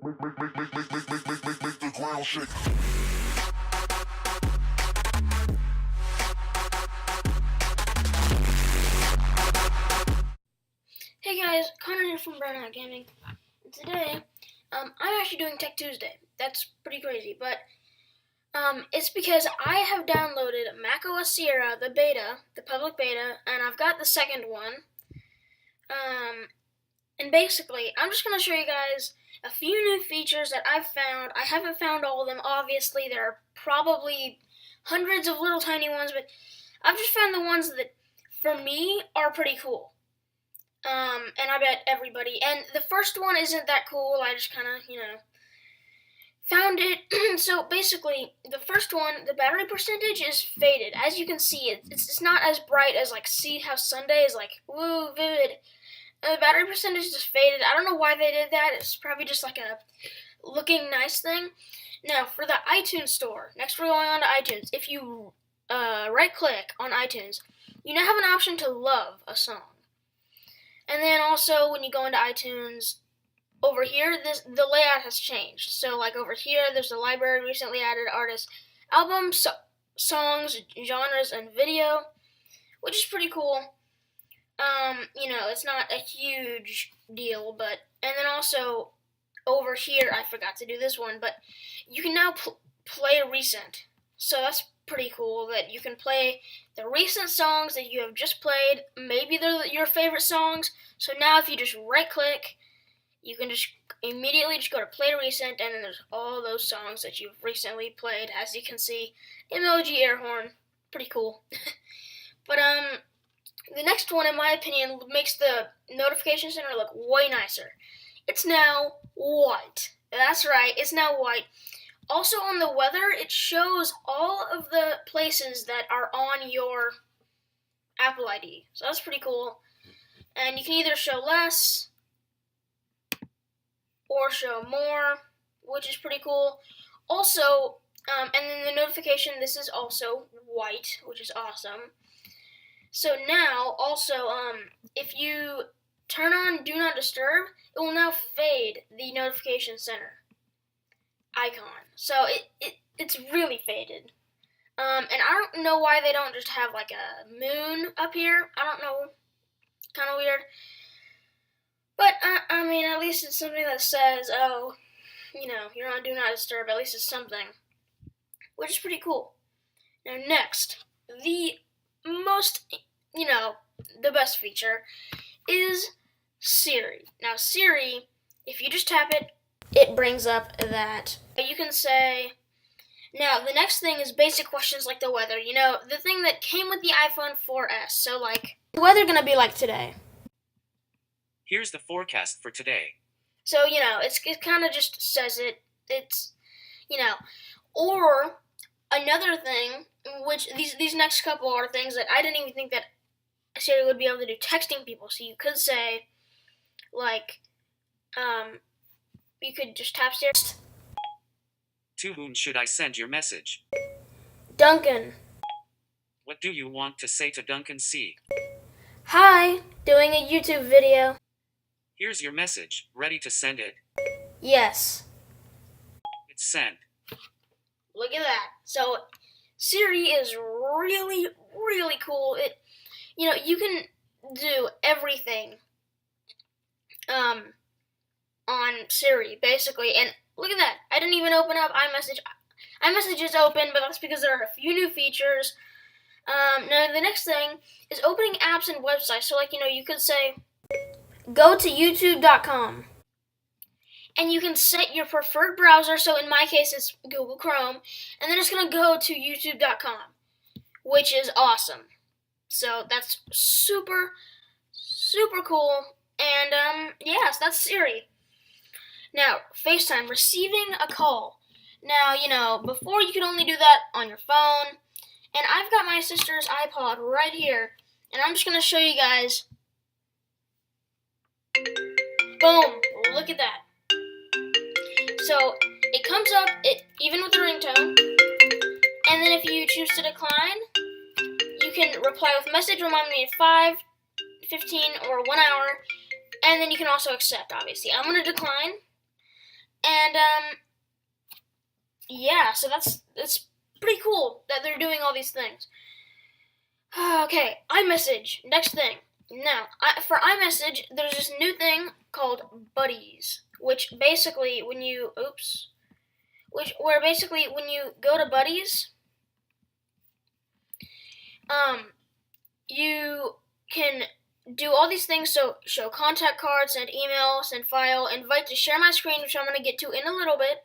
Make the ground shake. Hey guys, Connor here from Burnout Gaming. Today, I'm actually doing Tech Tuesday. That's pretty crazy, but it's because I have downloaded macOS Sierra, the beta, the public beta, and I've got the second one. And basically, I'm just going to show you guys a few new features that I've found. I haven't found all of them, obviously. There are probably hundreds of little tiny ones, but I've just found the ones that, for me, are pretty cool. And I bet everybody. And the first one isn't that cool. I just kind of, found it. So basically, the first one, the battery percentage is faded. As you can see, it's not as bright as, see how Sunday is, woo, vivid. The battery percentage is faded. I don't know why they did that. It's probably just a looking nice thing. Now, for the iTunes store, next we're going on to iTunes. If you right-click on iTunes, you now have an option to love a song. And then also, when you go into iTunes, over here, the layout has changed. So, over here, there's the library, recently added artists, albums, songs, genres, and video, which is pretty cool. It's not a huge deal, but, and then also, over here, I forgot to do this one, but you can now play recent. So that's pretty cool that you can play the recent songs that you have just played. Maybe they're your favorite songs. So now if you just right click, you can just immediately just go to play recent, and then there's all those songs that you've recently played. As you can see, emoji air horn, pretty cool. But the next one, in my opinion, makes the notification center look way nicer. It's now white. That's right, it's now white. Also on the weather, it shows all of the places that are on your Apple ID. So that's pretty cool. And you can either show less or show more, which is pretty cool. Also, and then the notification, this is also white, which is awesome. So now, also, if you turn on Do Not Disturb, it will now fade the notification center icon. So it's really faded. And I don't know why they don't just have a moon up here. I don't know. Kind of weird. But, at least it's something that says, oh, you're on Do Not Disturb. At least it's something. Which is pretty cool. Now, next, the most, the best feature is Siri. Now, Siri, if you just tap it, it brings up that you can say. Now, the next thing is basic questions like the weather. The thing that came with the iPhone 4S. So, the weather going to be like today? Here's the forecast for today. So, it kind of just says it. It's, or another thing, which these next couple are things that I didn't even think that Siri would be able to do, texting people. So you could say, you could just tap Siri. To whom should I send your message? Duncan. What do you want to say to Duncan C? Hi, doing a YouTube video. Here's your message. Ready to send it? Yes. It's sent. Look at that. So Siri is really, really cool. You can do everything on Siri, basically. And look at that. I didn't even open up iMessage. iMessage is open, but that's because there are a few new features. Now, the next thing is opening apps and websites. So, you could say, go to youtube.com. And you can set your preferred browser. So, in my case, it's Google Chrome. And then it's going to go to youtube.com, which is awesome. So, that's super, super cool. And, yes, that's Siri. Now, FaceTime, receiving a call. Now, before you could only do that on your phone. And I've got my sister's iPod right here. And I'm just going to show you guys. Boom. Look at that. So, it comes up, even with the ringtone. And then if you choose to decline, you can reply with message, remind me at 5, 15, or 1 hour. And then you can also accept, obviously. I'm going to decline. And yeah, so it's pretty cool that they're doing all these things. Okay, iMessage. Next thing. Now, for iMessage, there's this new thing called Buddies, which basically when you where basically when you go to Buddies, you can do all these things. So show contact cards, send email, send file, invite to share my screen, which I'm gonna get to in a little bit.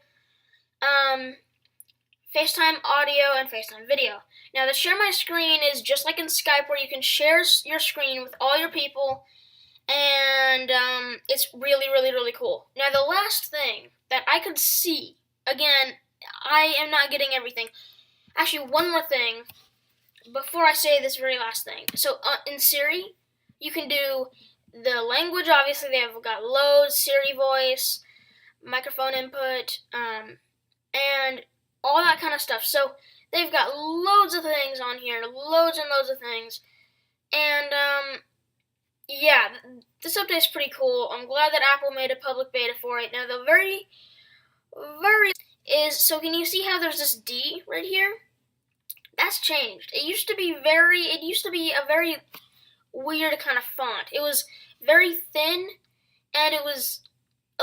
FaceTime audio and FaceTime video. Now, the share my screen is just like in Skype, where you can share your screen with all your people, and it's really, really, really cool. Now, the last thing that I could see, again, I am not getting everything. Actually, one more thing before I say this very last thing. So, in Siri, you can do the language. Obviously, they've got loads, Siri voice, microphone input, and all that kind of stuff. So they've got loads of things on here, loads and loads of things. And yeah, this update's pretty cool. I'm glad that Apple made a public beta for it. Now the very is, so can you see how there's this D right here? That's changed. It used to be a very weird kind of font. It was very thin, and it was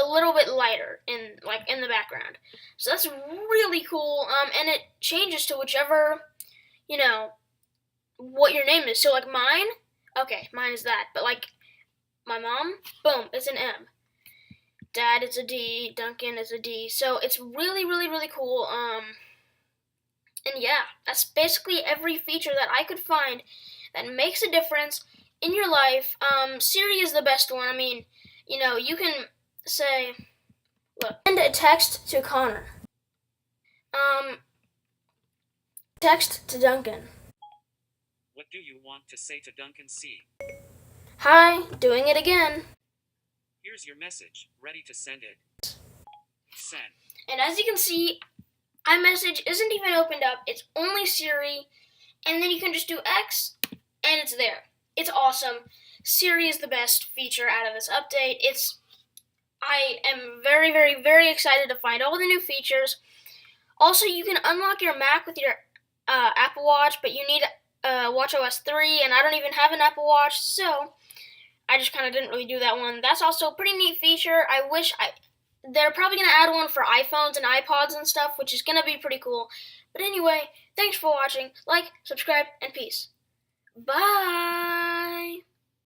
a little bit lighter in the background. So that's really cool. And it changes to whichever, what your name is. So like mine, okay, mine is that. But like my mom, boom, it's an M. Dad, it's a D. Duncan is a D. So it's really, really, really cool. And yeah, that's basically every feature that I could find that makes a difference in your life. Siri is the best one. I mean, you can say, look, send a text to Connor. Text to Duncan. What do you want to say to Duncan C? Hi, doing it again. Here's your message, ready to send it. Send. And as you can see, iMessage isn't even opened up. It's only Siri, and then you can just do X, and it's there. It's awesome. Siri is the best feature out of this update. I am very, very, very excited to find all the new features. Also, you can unlock your Mac with your Apple Watch, but you need watchOS 3, and I don't even have an Apple Watch, so I just kind of didn't really do that one. That's also a pretty neat feature. They're probably going to add one for iPhones and iPods and stuff, which is going to be pretty cool. But anyway, thanks for watching. Like, subscribe, and peace. Bye!